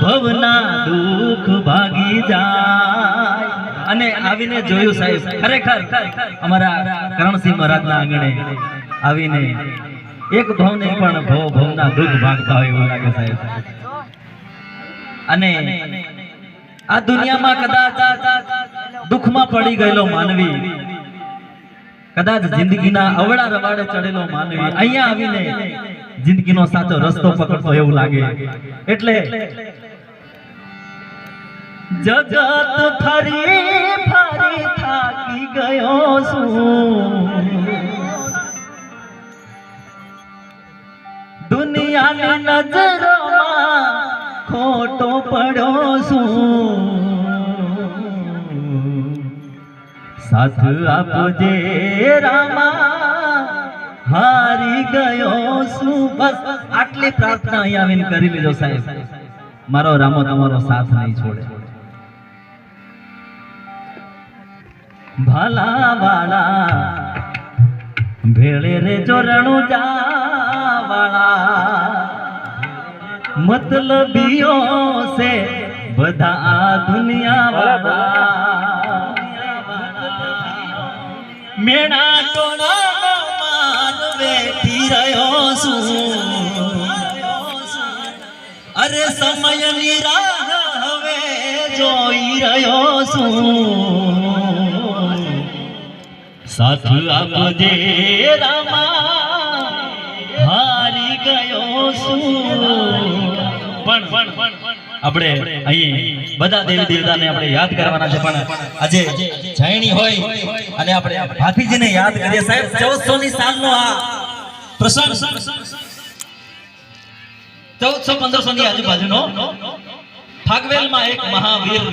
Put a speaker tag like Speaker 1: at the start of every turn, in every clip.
Speaker 1: ભવના દુઃખ ભાગી જાય. અને આવીને જોયું સાહેબ, ખરેખર અમારા કરણસિંહ મહારાજના આંગણે આવીને એક ભવ નહીં પણ ભવના દુઃખ ભાગતા હોય એવું લાગે સાહેબ. અને આ દુનિયામાં કદાચ દુઃખમાં પડી ગયેલો માનવી, કદાચ જિંદગીના અવળા રવાડે ચડેલો માનવી અહીંયા આવીને જિંદગીનો સાચો રસ્તો પકડતો એવું લાગે. એટલે જગત ફરી ફરી થાકી ગયો છું, દુનિયાની નજરોમાં ખોટો પડ્યો છું, સાથ આપજે રામા હારી ગયો છું. બસ આટલી પ્રાર્થના અહીંયા આવીને કરી લીધો સાહેબ. મારો રામો તમારો સાથ નહીં છોડે. ભાલા વાળા ભેળે રે જોરણું જાવાળા, મતલબીઓ સે બધા આ દુનિયા વાળા, મેણા ટોળાનો માન વેઠી રહ્યો છું, અરે સમયની રાહ હવે જોઈ રહ્યો છું, સાથ આપજે રામા હારી ગયો છું. પણ આપણે અહીં બધા દેવી દેવતાને આપણે યાદ કરવાના છે, પણ આજે જયણી હોય અને આપણે ભાથીજીને યાદ કરીએ સાહેબ. 1400 ની સાલનો આ પ્રસંગ 1400-1500 ની આજુબાજુનો ફાગવેલમાં એક મહાવીર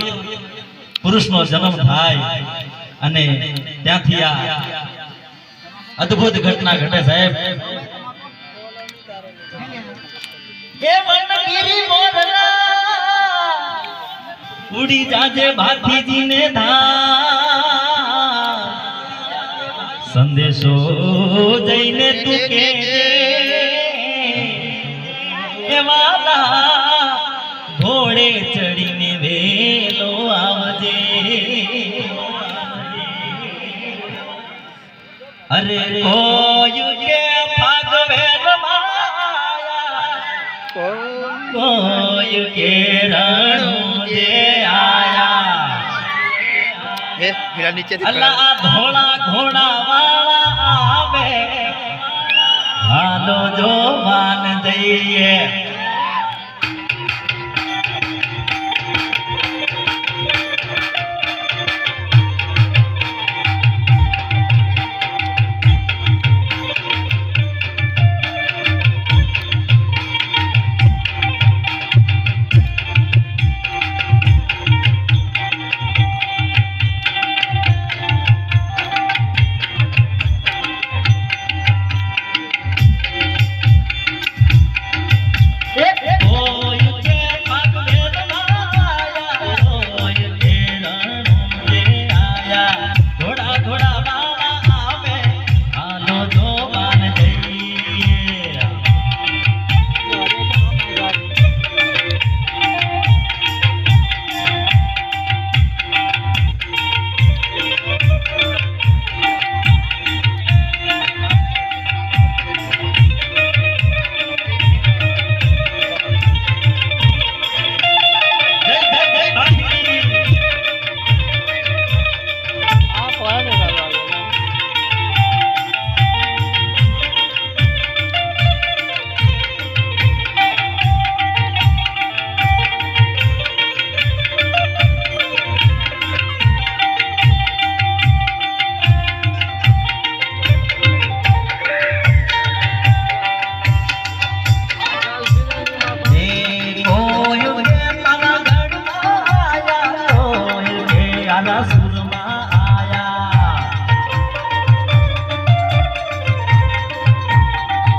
Speaker 1: પુરુષનો જન્મ થાય અને ત્યાંથી આ અદ્ભુત ઘટના ઘટે સાહેબ. એ વનગીરી મોરલા ઉડી જાજે ભાથીજીને ધા, સંદેશો જઈને તું કેજે એ વાલા ઘોડે ચડીને વેલો આવજે. અરે કોઈ કે ફાગવેલ માયા, કોઈ કે રણું જે આયા, અલ્લાહ ધોળા ઘોડા વાળા આવે, હાલો જો માન જઈએ.